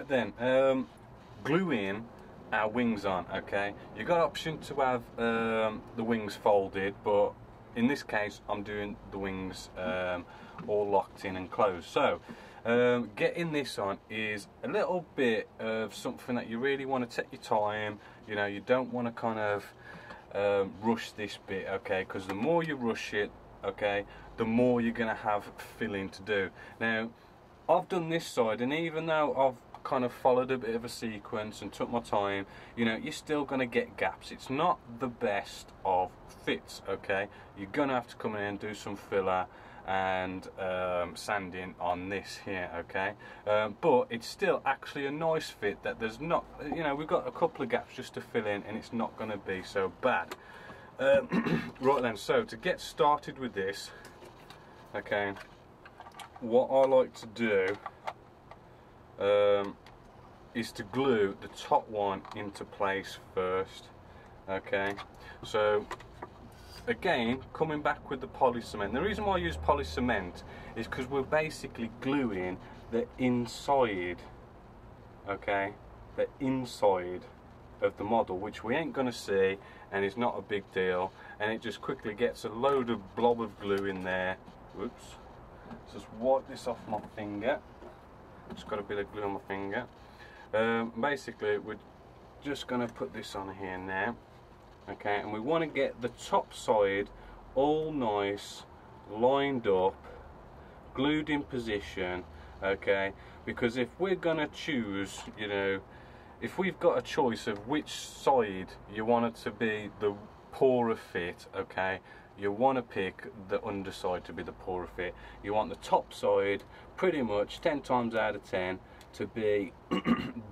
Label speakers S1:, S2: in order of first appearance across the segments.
S1: then, gluing our wings on. Okay, you got option to have the wings folded, but in this case I'm doing the wings all locked in and closed. So getting this on is a little bit of something that you really want to take your time. You know, you don't want to kind of rush this bit, okay, because the more you rush it, okay, the more you're going to have filling to do. Now I've done this side, and even though I've kind of followed a bit of a sequence and took my time, you know, you're still going to get gaps. It's not the best of fits, okay. You're going to have to come in and do some filler and sanding on this here, okay, but it's still actually a nice fit that there's not, you know, we've got a couple of gaps just to fill in, and it's not going to be so bad. Right then, so to get started with this, okay, what I like to do is to glue the top one into place first, okay. So again, coming back with the poly cement, the reason why I use poly cement is because we're basically gluing the inside, okay, the inside of the model, which we ain't gonna see, and it's not a big deal, and it just quickly gets a load of blob of glue in there. Whoops, just wipe this off my finger. Just got a bit of glue on my finger. Basically we're just going to put this on here now, okay, and we want to get the top side all nice, lined up, glued in position, okay, because if we're going to choose, you know, if we've got a choice of which side you want it to be the poorer fit, okay, you want to pick the underside to be the poorer fit. You want the top side pretty much 10 times out of 10 to be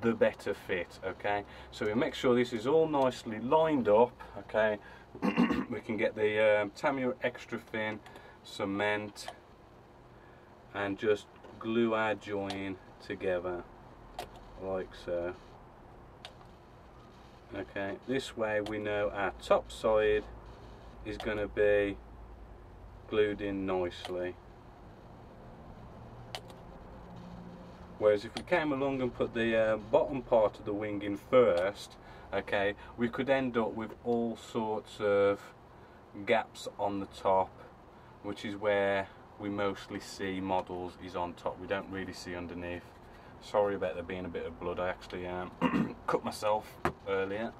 S1: the better fit, okay. So we make sure this is all nicely lined up, okay. We can get the Tamiya extra thin cement and just glue our join together like so, okay. This way we know our top side is going to be glued in nicely, whereas if we came along and put the bottom part of the wing in first, okay, we could end up with all sorts of gaps on the top, which is where we mostly see models is on top. We don't really see underneath. Sorry about there being a bit of blood, I actually cut myself earlier.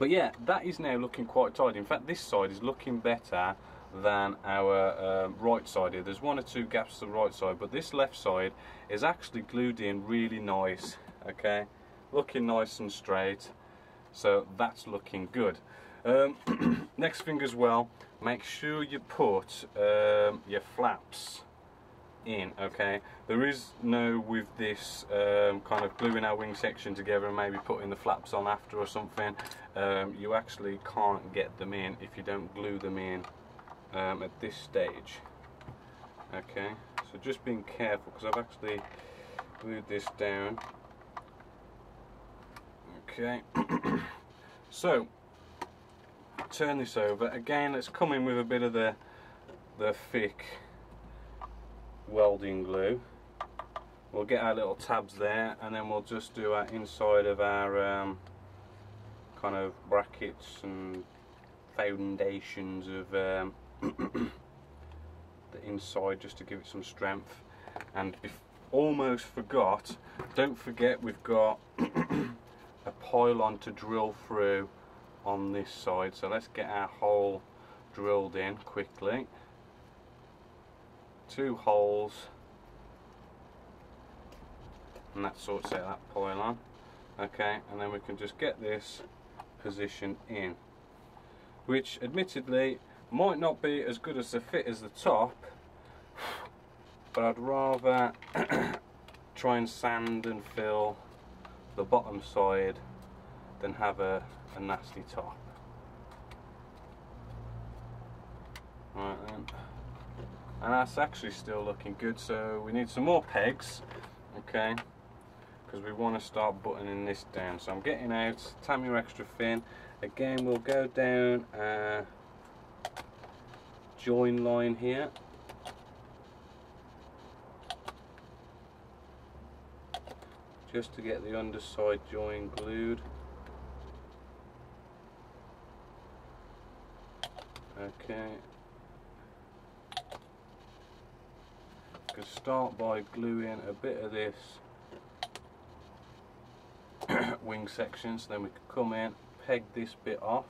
S1: But yeah, that is now looking quite tidy. In fact, this side is looking better than our right side here. There's one or two gaps to the right side, but this left side is actually glued in really nice, okay, looking nice and straight, so that's looking good. Next thing as well, make sure you put your flaps in, okay. There is no, with this kind of gluing our wing section together and maybe putting the flaps on after or something, you actually can't get them in if you don't glue them in at this stage, okay. So just being careful, because I've actually glued this down, okay. So turn this over again. Let's come in with a bit of the thick welding glue. We'll get our little tabs there, and then we'll just do our inside of our kind of brackets and foundations of the inside, just to give it some strength. And if almost forgot, don't forget we've got a pylon to drill through on this side, so let's get our hole drilled in quickly. 2 holes, and that sorts out that pylon, okay. And then we can just get this positioned in, which admittedly might not be as good as the fit as the top, but I'd rather try and sand and fill the bottom side than have a nasty top. Right then, and that's actually still looking good, so we need some more pegs, okay, because we want to start buttoning this down. So I'm getting out Tamiya extra thin. Again, we'll go down a join line here, just to get the underside join glued. Okay. Can start by gluing a bit of this wing section, so then we can come in, peg this bit off.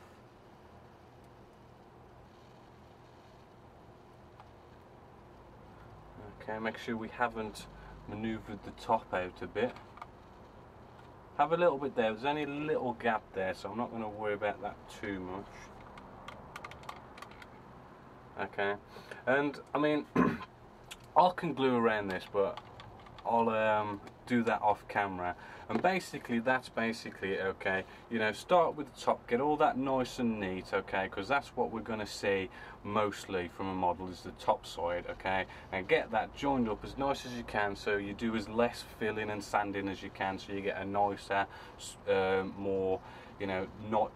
S1: Okay, make sure we haven't manoeuvred the top out a bit. Have a little bit there, there's only a little gap there, so I'm not going to worry about that too much. Okay, and I mean, I can glue around this, but I'll do that off camera. And basically, that's basically it, okay? You know, start with the top, get all that nice and neat, okay? Because that's what we're going to see mostly from a model, is the top side, okay? And get that joined up as nice as you can, so you do as less filling and sanding as you can, so you get a nicer, more, you know,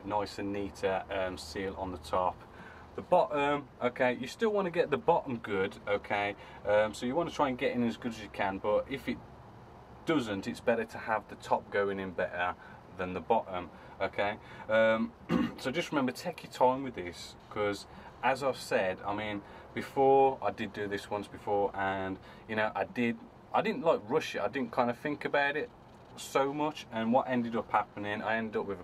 S1: nice and neater seal on the top. The bottom, okay, you still want to get the bottom good, okay, so you want to try and get in as good as you can, but if it doesn't, it's better to have the top going in better than the bottom, okay. So just remember, take your time with this, because as I've said, I mean, before I did do this once before, and you know, I didn't like rush it, I didn't kind of think about it so much, and what ended up happening, I ended up with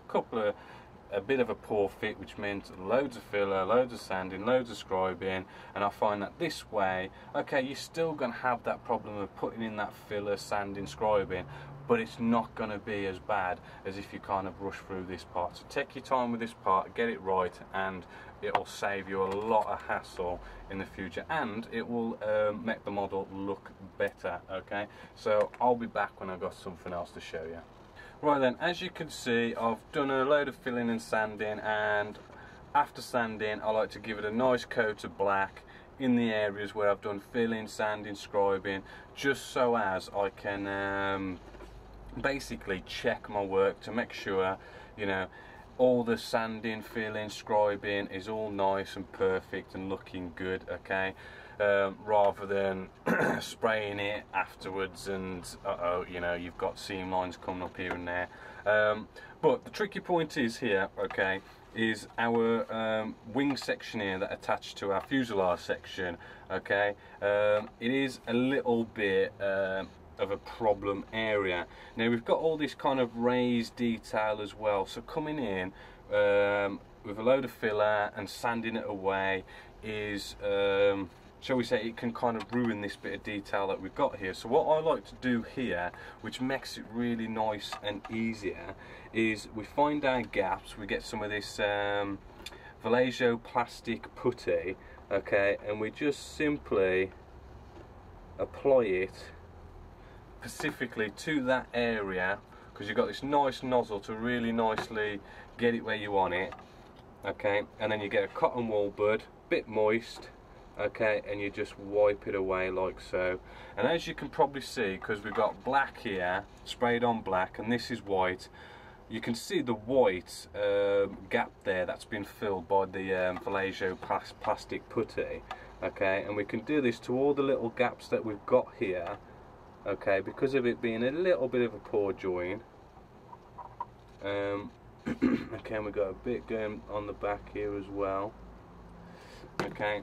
S1: a bit of a poor fit, which meant loads of filler, loads of sanding, loads of scribing. And I find that this way, okay, you're still going to have that problem of putting in that filler, sanding, scribing, but it's not going to be as bad as if you kind of rush through this part. So take your time with this part, get it right, and it'll save you a lot of hassle in the future, and it will make the model look better, okay. So I'll be back when I've got something else to show you. Right then, as you can see, I've done a load of filling and sanding, and after sanding I like to give it a nice coat of black in the areas where I've done filling, sanding, scribing, just so as I can basically check my work to make sure, you know, all the sanding, filling, scribing is all nice and perfect and looking good, okay. Rather than spraying it afterwards and you know, you've got seam lines coming up here and there. But the tricky point is here, okay, is our wing section here that attached to our fuselage section, okay. It is a little bit of a problem area. Now we've got all this kind of raised detail as well, so coming in with a load of filler and sanding it away is shall we say, it can kind of ruin this bit of detail that we've got here. So what I like to do here, which makes it really nice and easier, is we find our gaps, we get some of this Vallejo plastic putty, okay, and we just simply apply it specifically to that area, because you've got this nice nozzle to really nicely get it where you want it, okay. And then you get a cotton wool bud, bit moist, okay, and you just wipe it away like so. And as you can probably see, because we've got black here, sprayed on black, and this is white, you can see the white gap there that's been filled by the Vallejo plastic putty, okay. And we can do this to all the little gaps that we've got here, okay, because of it being a little bit of a poor join. Okay, and we've got a bit going on the back here as well, okay.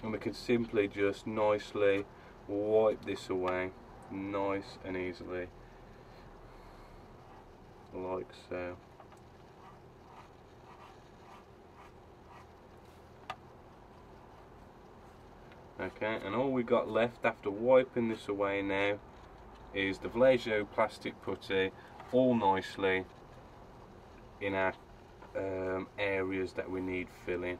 S1: And we can simply just nicely wipe this away, nice and easily, like so. Okay, and all we got left after wiping this away now is the Vallejo plastic putty, all nicely in our areas that we need filling.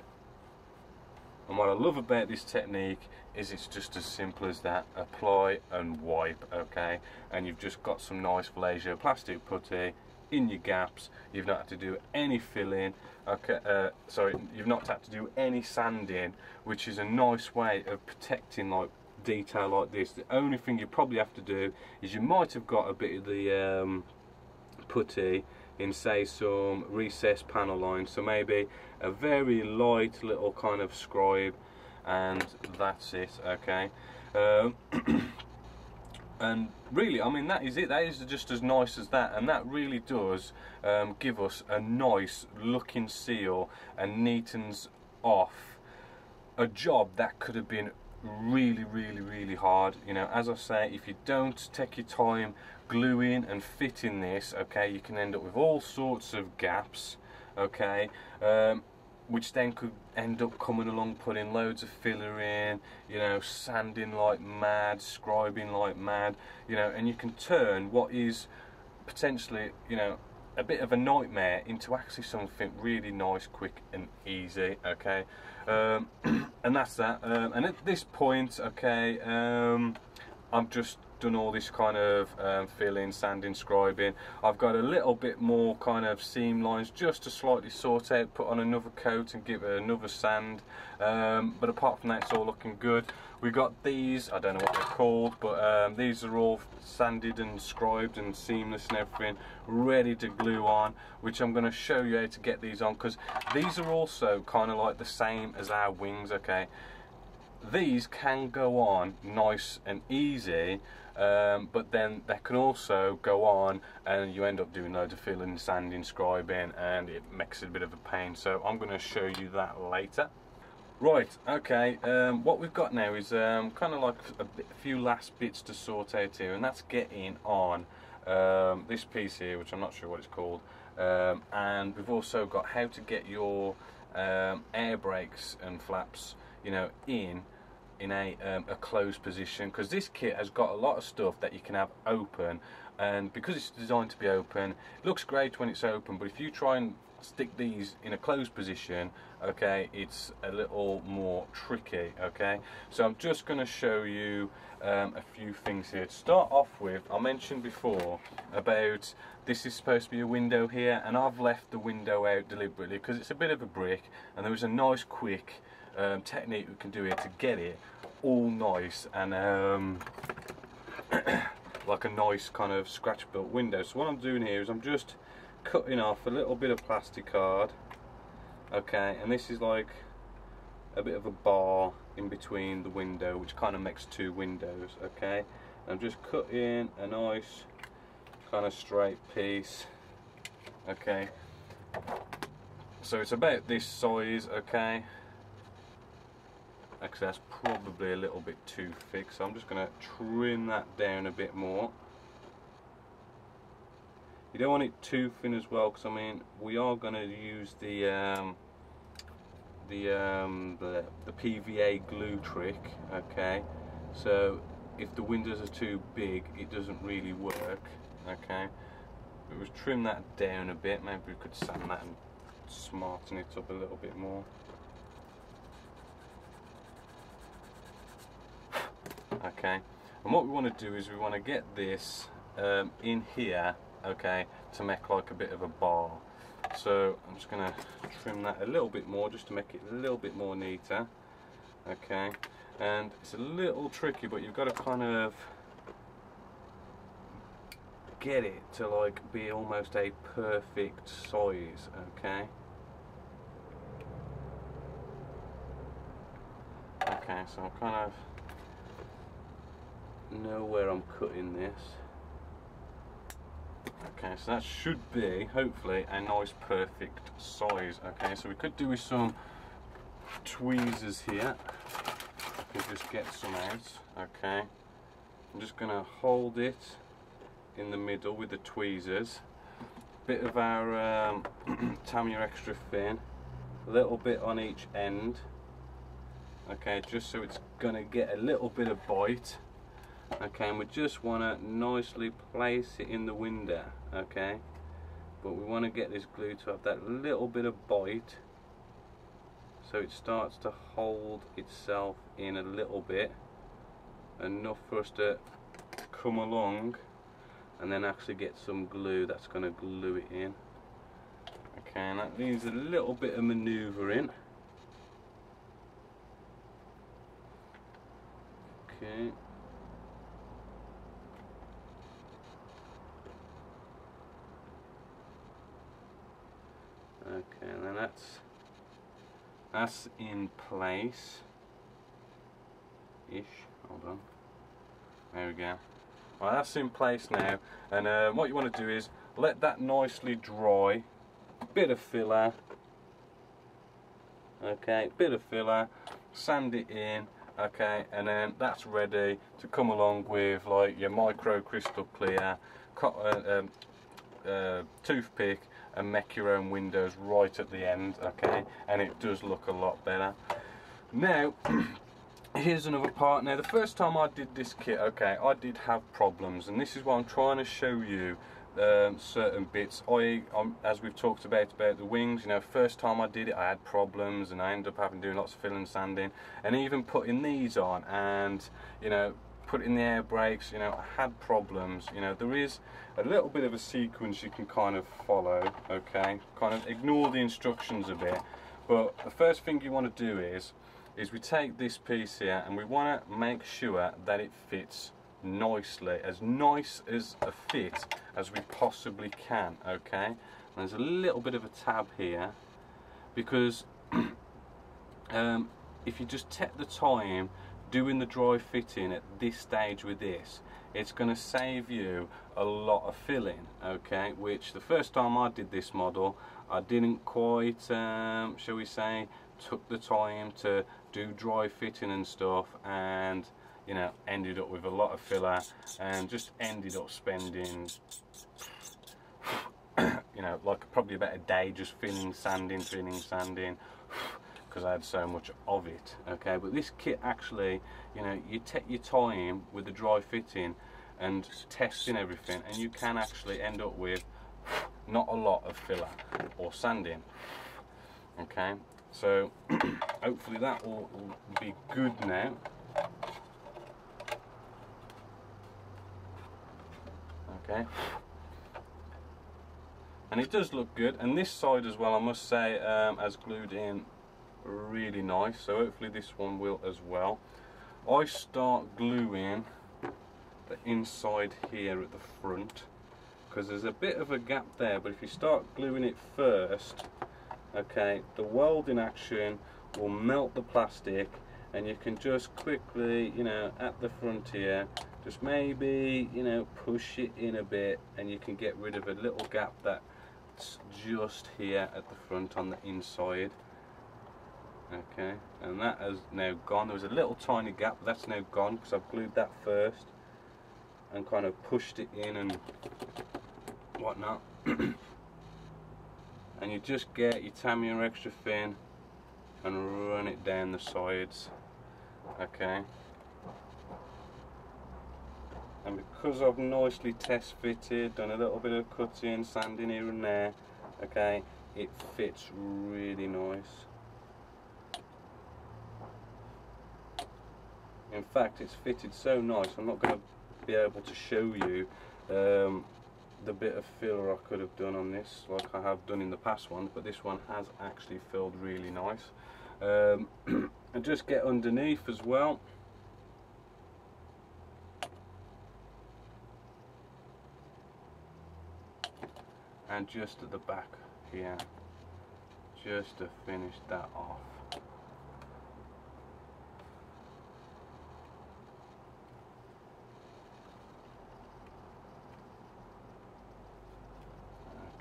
S1: And what I love about this technique is it's just as simple as that. Apply and wipe, okay? And you've just got some nice Vallejo plastic putty in your gaps. You've not had to do any filling, okay, sorry, you've not had to do any sanding, which is a nice way of protecting like detail like this. The only thing you probably have to do is you might have got a bit of the putty in, say, some recessed panel lines, so maybe a very light little kind of scribe, and that's it, okay. And really, I mean, that is it. That is just as nice as that, and that really does give us a nice looking seal and neatens off a job that could have been really hard. You know, as I say, if you don't take your time gluing and fitting this, okay, you can end up with all sorts of gaps, okay, which then could end up coming along, putting loads of filler in, you know, sanding like mad, scribing like mad, you know, and you can turn what is potentially, you know, a bit of a nightmare into actually something really nice, quick and easy, okay. And that's that. And at this point, okay, I've just done all this kind of filling, sanding, scribing. I've got a little bit more kind of seam lines just to slightly sort out, put on another coat and give it another sand. But apart from that, it's all looking good. We got these, I don't know what they're called, but these are all sanded and scribed and seamless and everything, ready to glue on, which I'm going to show you how to get these on, because these are also kind of like the same as our wings, okay. These can go on nice and easy, but then they can also go on and you end up doing loads of filling, sanding, scribing, and it makes it a bit of a pain. So I'm going to show you that later. Right, okay, what we've got now is kind of like a few last bits to sort out here, and that's getting on this piece here, which I'm not sure what it's called, and we've also got how to get your air brakes and flaps, you know, in a closed position, because this kit has got a lot of stuff that you can have open, and because it's designed to be open, it looks great when it's open, but if you try and stick these in a closed position, okay, it's a little more tricky, okay. So I'm just going to show you a few things here. To start off with, I mentioned before about this is supposed to be a window here, and I've left the window out deliberately because it's a bit of a brick, and there was a nice quick technique we can do here to get it all nice and like a nice kind of scratch built window. So what I'm doing here is I'm just cutting off a little bit of plastic card, okay, and this is like a bit of a bar in between the window, which kind of makes two windows, okay. I'm just cutting a nice kind of straight piece, okay, so it's about this size, okay. Actually, that's probably a little bit too thick, so I'm just going to trim that down a bit more. You don't want it too thin as well, because I mean we are going to use the PVA glue trick, okay. So if the windows are too big, it doesn't really work, okay. But we'll trim that down a bit. Maybe we could sand that and smarten it up a little bit more. Okay, and what we want to do is we want to get this in here, okay, to make like a bit of a bar. So I'm just going to trim that a little bit more just to make it a little bit more neater, okay. And it's a little tricky, but you've got to kind of get it to like be almost a perfect size, okay. Okay, so I'm kind of know where I'm cutting this. Okay, so that should be hopefully a nice perfect size. Okay, so we could do with some tweezers here. I can just get some out. Okay, I'm just going to hold it in the middle with the tweezers. Bit of our Tamiya extra thin, a little bit on each end. Okay, just so it's going to get a little bit of bite. Okay, and we just want to nicely place it in the window, okay, but we want to get this glue to have that little bit of bite so it starts to hold itself in a little bit, enough for us to come along and then actually get some glue that's going to glue it in. Okay, and that needs a little bit of manoeuvring. Okay. Okay, and then that's in place ish. Hold on. There we go. Right, that's in place now, and what you want to do is let that nicely dry. Bit of filler, okay, bit of filler, sand it in, okay, and then that's ready to come along with like your micro crystal clear, toothpick, and make your own windows right at the end, okay, and it does look a lot better. Now here's another part. Now the first time I did this kit, okay, I did have problems, and this is what I'm trying to show you. Certain bits, as we've talked about the wings, you know, first time I did it I had problems, and I ended up having to do lots of filling and sanding, and even putting these on, and you know, putting the air brakes, you know, I had problems. You know, there is a little bit of a sequence you can kind of follow, okay, kind of ignore the instructions a bit, but the first thing you want to do is we take this piece here and we want to make sure that it fits nicely, as nice as a fit as we possibly can, okay. And there's a little bit of a tab here because if you just take the time doing the dry fitting at this stage with this, it's going to save you a lot of filling, okay, which the first time I did this model I didn't quite, shall we say, took the time to do dry fitting and stuff, and you know, ended up with a lot of filler and just ended up spending you know, like probably about a day just filling, sanding, because I had so much of it, okay. But this kit actually, you know, you take your time with the dry fitting and testing everything, and you can actually end up with not a lot of filler or sanding, okay. So hopefully that will be good now. Okay, and it does look good, and this side as well, I must say, has glued in really nice, so hopefully this one will as well. I start gluing the inside here at the front because there's a bit of a gap there, but if you start gluing it first, okay, the welding action will melt the plastic, and you can just quickly, you know, at the front here, just maybe, you know, push it in a bit, and you can get rid of a little gap that's just here at the front on the inside, okay. And that has now gone. There was a little tiny gap, but that's now gone because I've glued that first and kind of pushed it in and whatnot. And you just get your Tamiya extra thin and run it down the sides, okay. And because I've nicely test fitted, done a little bit of cutting, sanding here and there, okay, it fits really nice. In fact, it's fitted so nice I'm not going to be able to show you the bit of filler I could have done on this like I have done in the past ones, but this one has actually filled really nice. And just get underneath as well. And just at the back here, just to finish that off.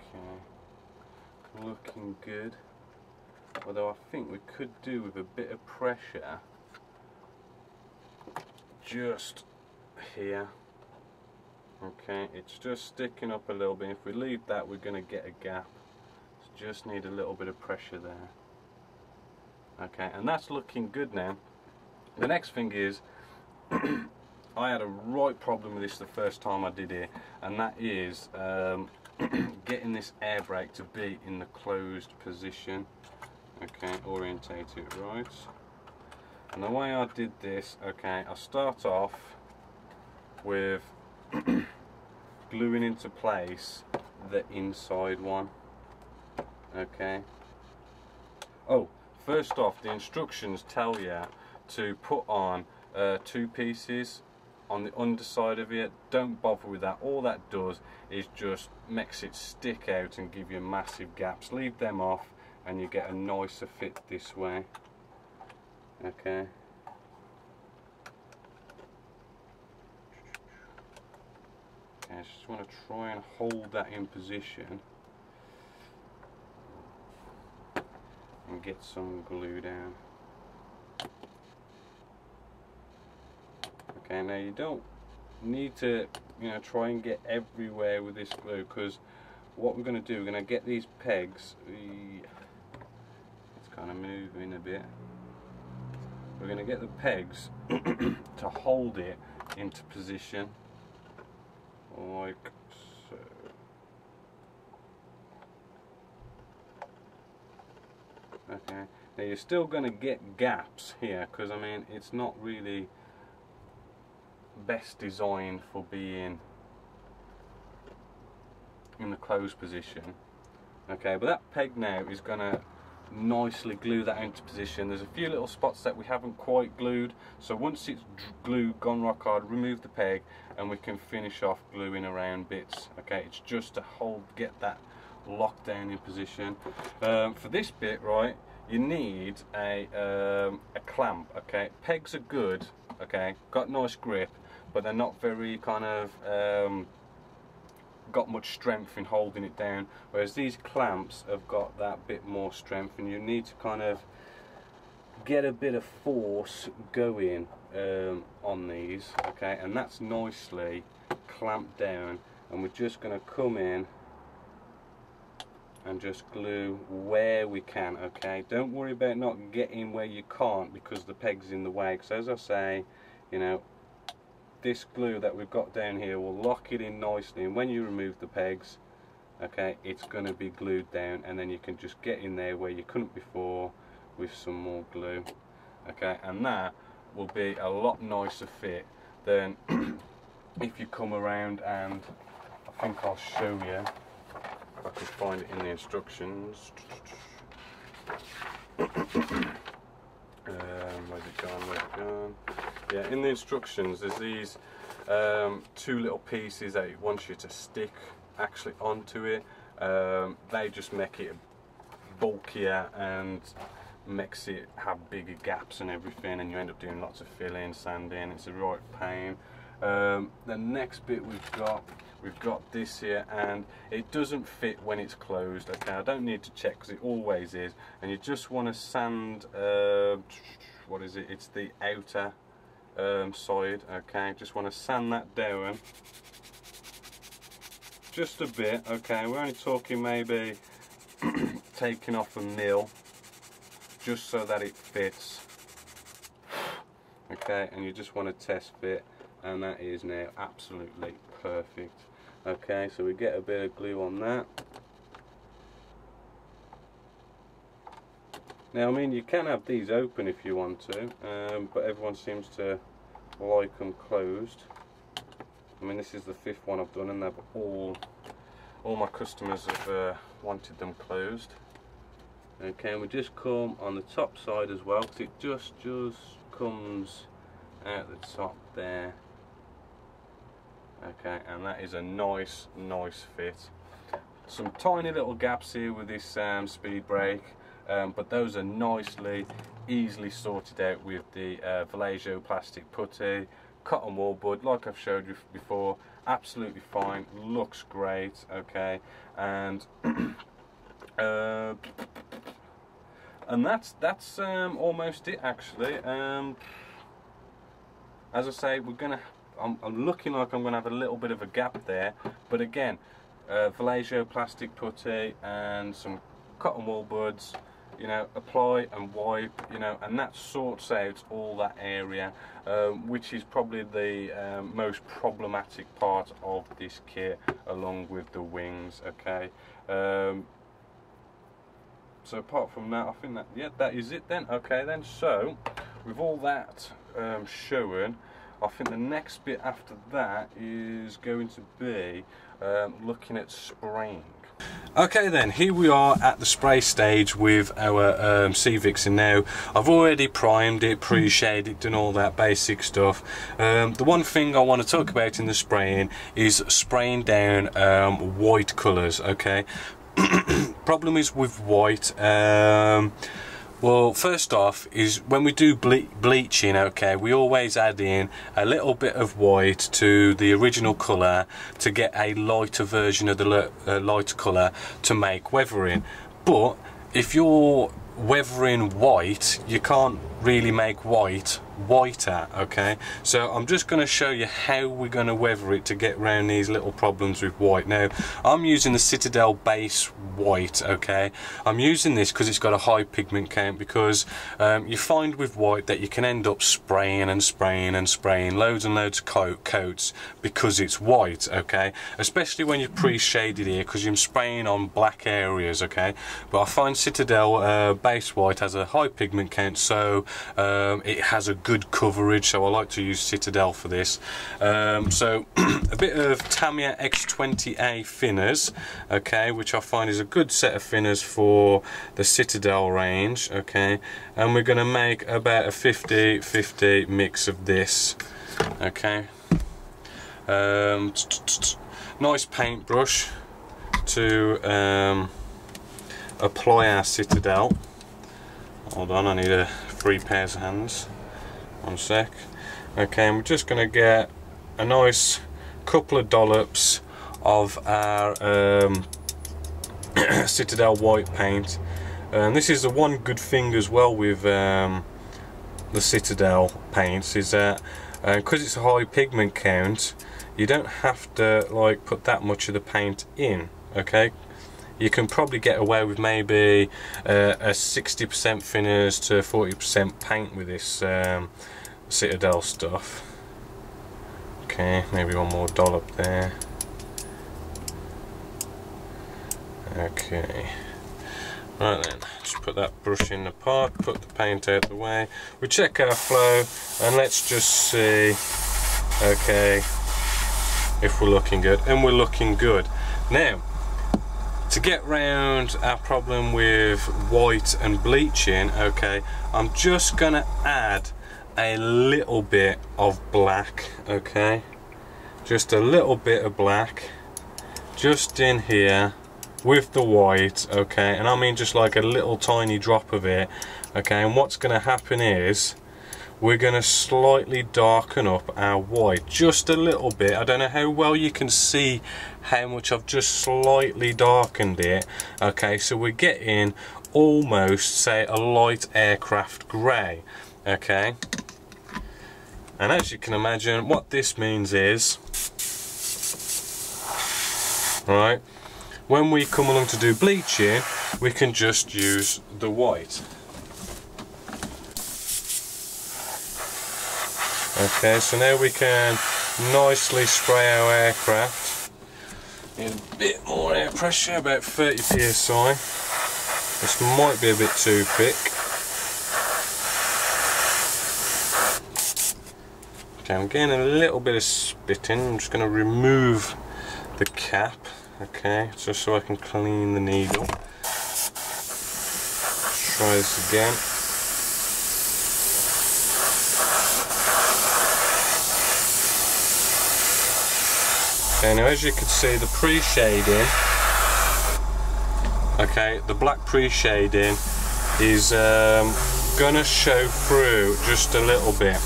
S1: Okay, looking good. Although I think we could do with a bit of pressure just here. Okay, it's just sticking up a little bit. If we leave that, we're going to get a gap. So just need a little bit of pressure there. Okay, and that's looking good now. The next thing is, I had a right problem with this the first time I did it, and that is getting this air brake to be in the closed position. Okay, orientate it right. And the way I did this, okay, I start off with gluing into place the inside one, okay. Oh, first off, the instructions tell you to put on 2 pieces on the underside of it. Don't bother with that. All that does is just makes it stick out and give you massive gaps. Leave them off and you get a nicer fit this way, okay. try and hold that in position and get some glue down. Okay, now you don't need to, you know, try and get everywhere with this glue, because what we're going to do, we're going to get these pegs, it's kind of moving a bit, we're going to get the pegs to hold it into position like so. Okay, now you're still going to get gaps here, because I mean it's not really best designed for being in the closed position. Okay, but that peg now is going to nicely glue that into position. There's a few little spots that we haven't quite glued, so once it's glued, gone rock hard, remove the peg and we can finish off gluing around bits. Okay, it's just to get that locked down in position. For this bit, right, you need a clamp. Okay, pegs are good, okay, got nice grip, but they're not very kind of got much strength in holding it down, whereas these clamps have got that bit more strength, and you need to kind of get a bit of force going on these. Okay, and that's nicely clamped down, and we're just going to come in and just glue where we can. Okay, don't worry about not getting where you can't because the peg's in the way, because as I say, you know, this glue that we've got down here will lock it in nicely, and when you remove the pegs, okay, it's going to be glued down, and then you can just get in there where you couldn't before with some more glue. Okay, and that will be a lot nicer fit than if you come around, and I think I'll show you if I can find it in the instructions. Where's it gone? Where's it gone? Yeah, in the instructions there's these two little pieces that it wants you to stick actually onto it. They just make it bulkier and makes it have bigger gaps and everything, and you end up doing lots of filling, sanding. It's a right pain. The next bit we've got this here, and it doesn't fit when it's closed. Okay, I don't need to check because it always is, and you just want to sand, what is it, it's the outer side. Okay, just want to sand that down just a bit. Okay, we're only talking maybe taking off a mil just so that it fits. Okay, and you just want to test fit, and that is now absolutely perfect. Okay, so we get a bit of glue on that. Now, I mean, you can have these open if you want to, but everyone seems to like them closed. I mean, this is the 5th one I've done, and they've all my customers have wanted them closed. Okay, and we just come on the top side as well, because it just comes out the top there. Okay, and that is a nice fit. Some tiny little gaps here with this speed brake, but those are easily sorted out with the FAW.2 plastic putty. Cotton wool bud, like I've showed you before, absolutely fine, looks great. Okay, and that's almost it actually. As I say, I'm looking like I'm going to have a little bit of a gap there, but again, FAW.2 plastic putty and some cotton wool buds, you know, apply and wipe, you know, and that sorts out all that area, which is probably the most problematic part of this kit, along with the wings. Okay, so apart from that, I think that, yeah, that is it then. Okay then, so with all that shown, I think the next bit after that is going to be looking at spraying. Okay then, here we are at the spray stage with our Vixen now. I've already primed it, pre-shaded, done all that basic stuff. The one thing I want to talk about in the spraying is spraying down white colours. Okay, problem is with white, Well, first off is when we do bleaching, okay, we always add in a little bit of white to the original colour to get a lighter version of the lighter colour to make weathering. But if you're weathering white, you can't really make white whiter, okay? So I'm just going to show you how we're going to weather it to get around these little problems with white. Now I'm using the Citadel base white, okay? I'm using this because it's got a high pigment count, because you find with white that you can end up spraying and spraying and spraying loads and loads of coats because it's white, okay? Especially when you're pre-shaded here, because you're spraying on black areas, okay? But I find Citadel base white has a high pigment count, so it has a good coverage, so I like to use Citadel for this. So a bit of Tamiya X20A thinners, okay, which I find is a good set of thinners for the Citadel range, okay, and we're going to make about a 50-50 mix of this, okay. Nice paintbrush to apply our Citadel. Hold on, I need 3 pairs of hands. One sec. Okay, and we're just going to get a nice couple of dollops of our Citadel white paint. And this is the one good thing as well with the Citadel paints, is that because it's a high pigment count, you don't have to like put that much of the paint in, okay? You can probably get away with maybe a 60% thinners to 40% paint with this Citadel stuff. Okay, maybe one more dollop there. Okay, right then, just put that brush in the pot, put the paint out the way. We check our flow and let's just see, okay, if we're looking good, and we're looking good. Now, to get round our problem with white and bleaching, okay, I'm just gonna add a little bit of black, okay, just a little bit of black just in here with the white, okay, and I mean just like a little tiny drop of it, okay. And what's gonna happen is we're gonna slightly darken up our white just a little bit. I don't know how well you can see how much I've just slightly darkened it, okay. So we're getting almost, say, a light aircraft grey, okay. And as you can imagine, what this means is, right, when we come along to do bleaching, we can just use the white. Okay, so now we can nicely spray our aircraft. Need a bit more air pressure, about 30 psi. This might be a bit too thick. Okay, I'm getting a little bit of spitting. I'm just going to remove the cap, okay, just so I can clean the needle. Let's try this again. Okay, now as you can see, the pre-shading, okay, the black pre-shading is gonna show through just a little bit,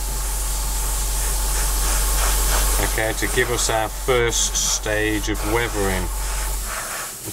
S1: okay, to give us our first stage of weathering.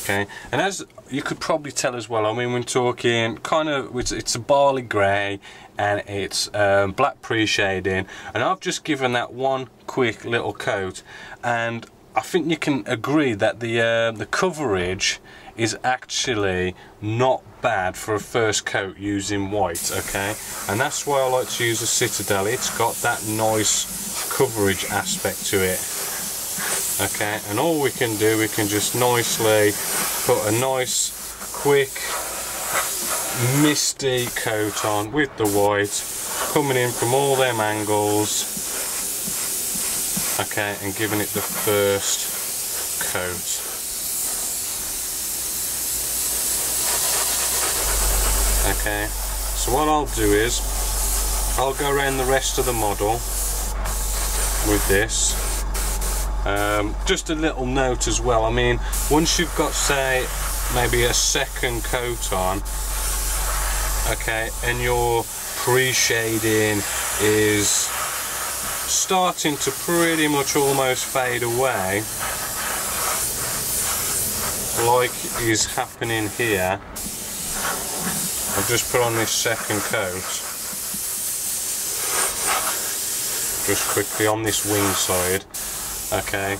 S1: Okay, and as you could probably tell as well, I mean, we're talking kind of, it's a barley grey and it's black pre-shading, and I've just given that one quick little coat, and I think you can agree that the coverage is actually not bad for a first coat using white, okay, and that's why I like to use the Citadel. It's got that nice coverage aspect to it, okay, and all we can do, we can just nicely put a nice quick misty coat on with the white, coming in from all them angles, okay, and giving it the first coat. Okay, so what I'll do is I'll go around the rest of the model with this. Just a little note as well, I mean, once you've got, say, maybe a second coat on, okay, and your pre-shading is starting to pretty much almost fade away, like is happening here, I've just put on this second coat, just quickly on this wing side, okay.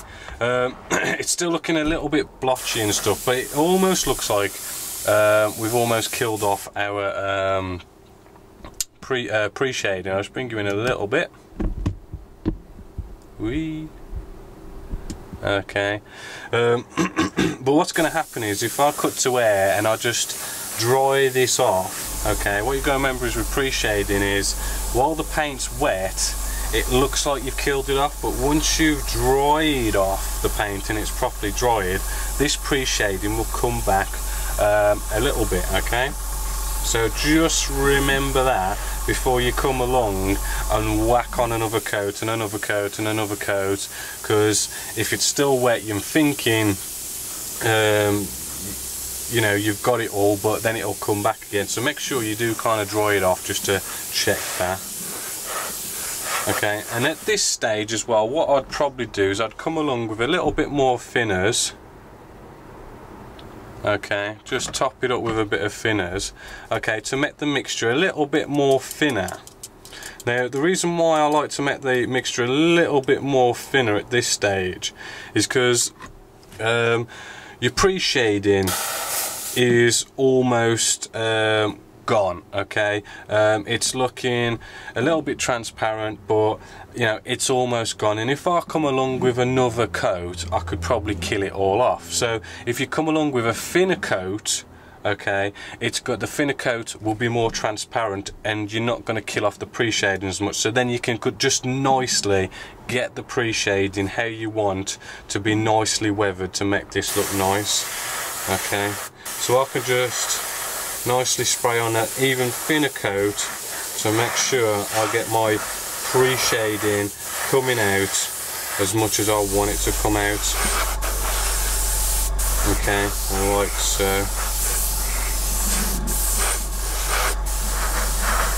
S1: It's still looking a little bit blotchy and stuff, but it almost looks like we've almost killed off our pre-shading. I'll just bring you in a little bit. Whee. Okay. But what's going to happen is if I cut to air and I just dry this off, okay, what you've got to remember is with pre-shading is while the paint's wet, it looks like you've killed it off, but once you've dried off the paint and it's properly dried, this pre-shading will come back a little bit, okay? So just remember that before you come along and whack on another coat and another coat and another coat, because if it's still wet you're thinking you know, you've got it all, but then it'll come back again. So make sure you do kind of dry it off just to check that. Okay, and at this stage as well, what I'd probably do is I'd come along with a little bit more thinners. Okay, just top it up with a bit of thinners, okay, to make the mixture a little bit more thinner. Now the reason why I like to make the mixture a little bit more thinner at this stage is because your pre-shading is almost gone, okay. It's looking a little bit transparent, but you know, it's almost gone, and if I come along with another coat I could probably kill it all off. So if you come along with a thinner coat, okay, it's got the thinner coat will be more transparent and you're not going to kill off the pre-shading as much, so then you can just nicely get the pre-shading how you want to be nicely weathered to make this look nice. Okay, so I can just nicely spray on an even thinner coat to make sure I get my pre-shading coming out as much as I want it to come out. Okay, like so.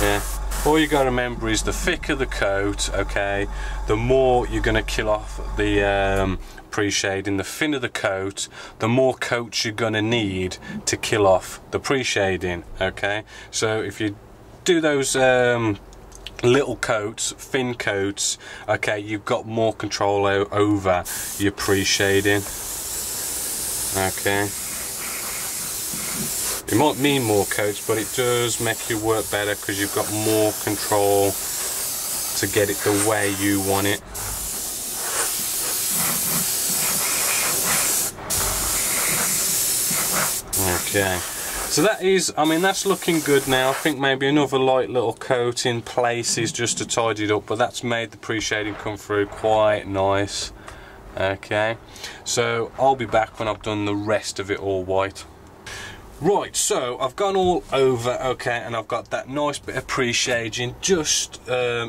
S1: Yeah, all you got to remember is the thicker the coat, okay, the more you're going to kill off the pre-shading. The thinner the coat, the more coats you're going to need to kill off the pre-shading, okay. So if you do those little coats, thin coats, okay, you've got more control over your pre-shading, okay. It might mean more coats, but it does make you work better because you've got more control to get it the way you want it. Okay, so that is, I mean, that's looking good now. I think maybe another light little coat in places just to tidy it up, but that's made the pre-shading come through quite nice. Okay, so I'll be back when I've done the rest of it all white. Right, so I've gone all over, okay, and I've got that nice bit of pre-shading just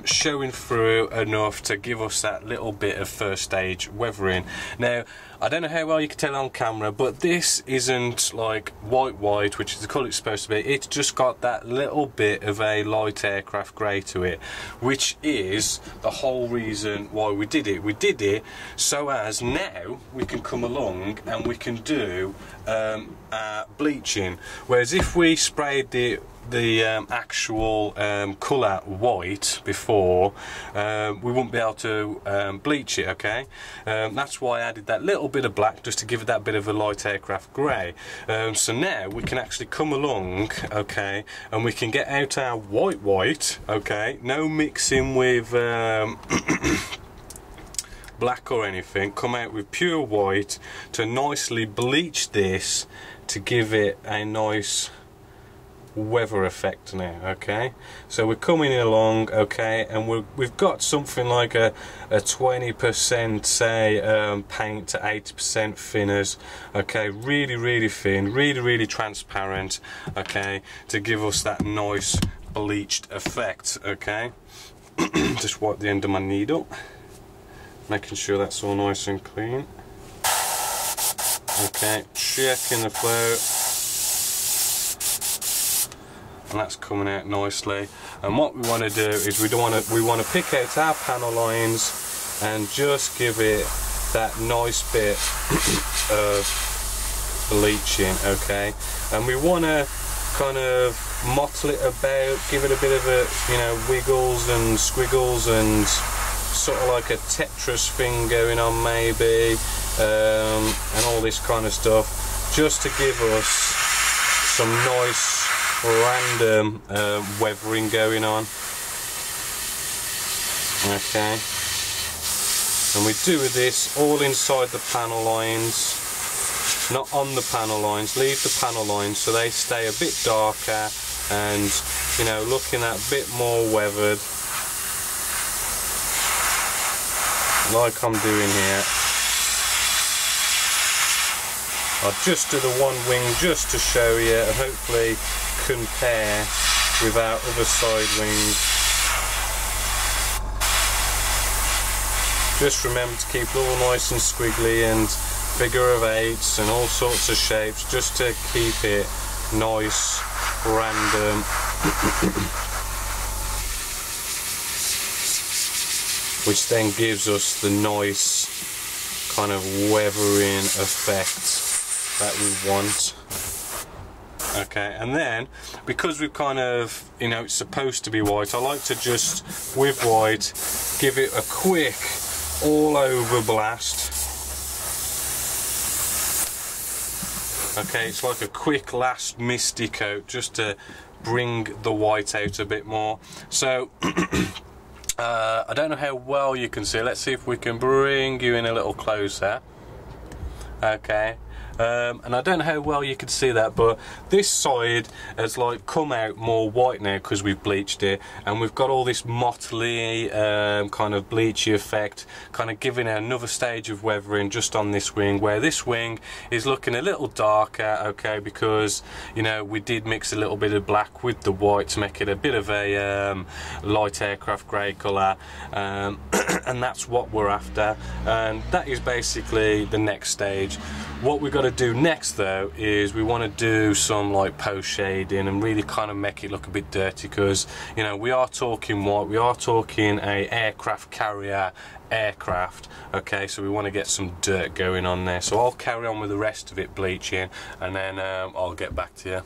S1: showing through enough to give us that little bit of first stage weathering. Now, I don't know how well you can tell on camera, but this isn't like white, which is the colour it's supposed to be. It's just got that little bit of a light aircraft grey to it, which is the whole reason why we did it. We did it so as now we can come along and we can do bleaching, whereas if we sprayed the actual colour white before, we wouldn't be able to bleach it, okay. That's why I added that little bit of black just to give it that bit of a light aircraft grey. So now we can actually come along, okay, and we can get out our white, okay, no mixing with black or anything, come out with pure white to nicely bleach this to give it a nice weather effect now, okay. So we're coming along, okay, and we've got something like a 20% say paint to 80% thinners, okay, really thin, really transparent, okay, to give us that nice bleached effect, okay. Just wipe the end of my needle, making sure that's all nice and clean. Okay, checking the flow. and that's coming out nicely. And what we want to do is we want to pick out our panel lines and just give it that nice bit of bleaching, okay? And we want to kind of mottle it about, give it a bit of a, you know, wiggles and squiggles and sort of like a Tetris thing going on maybe, and all this kind of stuff, just to give us some nice random weathering going on. Okay, and we do this all inside the panel lines, not on the panel lines. Leave the panel lines so they stay a bit darker and, you know, looking that bit more weathered, like I'm doing here. I'll just do the one wing just to show you and hopefully compare with our other side wings. Just remember to keep it all nice and squiggly and figure of eights and all sorts of shapes, just to keep it nice, random. Which then gives us the nice kind of weathering effect that we want. Okay, and then because we've kind of, you know, it's supposed to be white, I like to just, with white, give it a quick all over blast. Okay, it's like a quick last misty coat just to bring the white out a bit more. So I don't know how well you can see. Let's see if we can bring you in a little closer. Okay, and I don't know how well you can see that, but this side has like come out more white now because we've bleached it, and we've got all this mottly kind of bleachy effect, kind of giving it another stage of weathering just on this wing, where this wing is looking a little darker, okay, because, you know, we did mix a little bit of black with the white to make it a bit of a light aircraft grey colour, and that's what we're after, and that is basically the next stage. What we've got to do next though is we want to do some like post shading and really kind of make it look a bit dirty, because, you know, we are talking white, we are talking a aircraft carrier aircraft, okay, so we want to get some dirt going on there. So I'll carry on with the rest of it bleaching, and then I'll get back to you.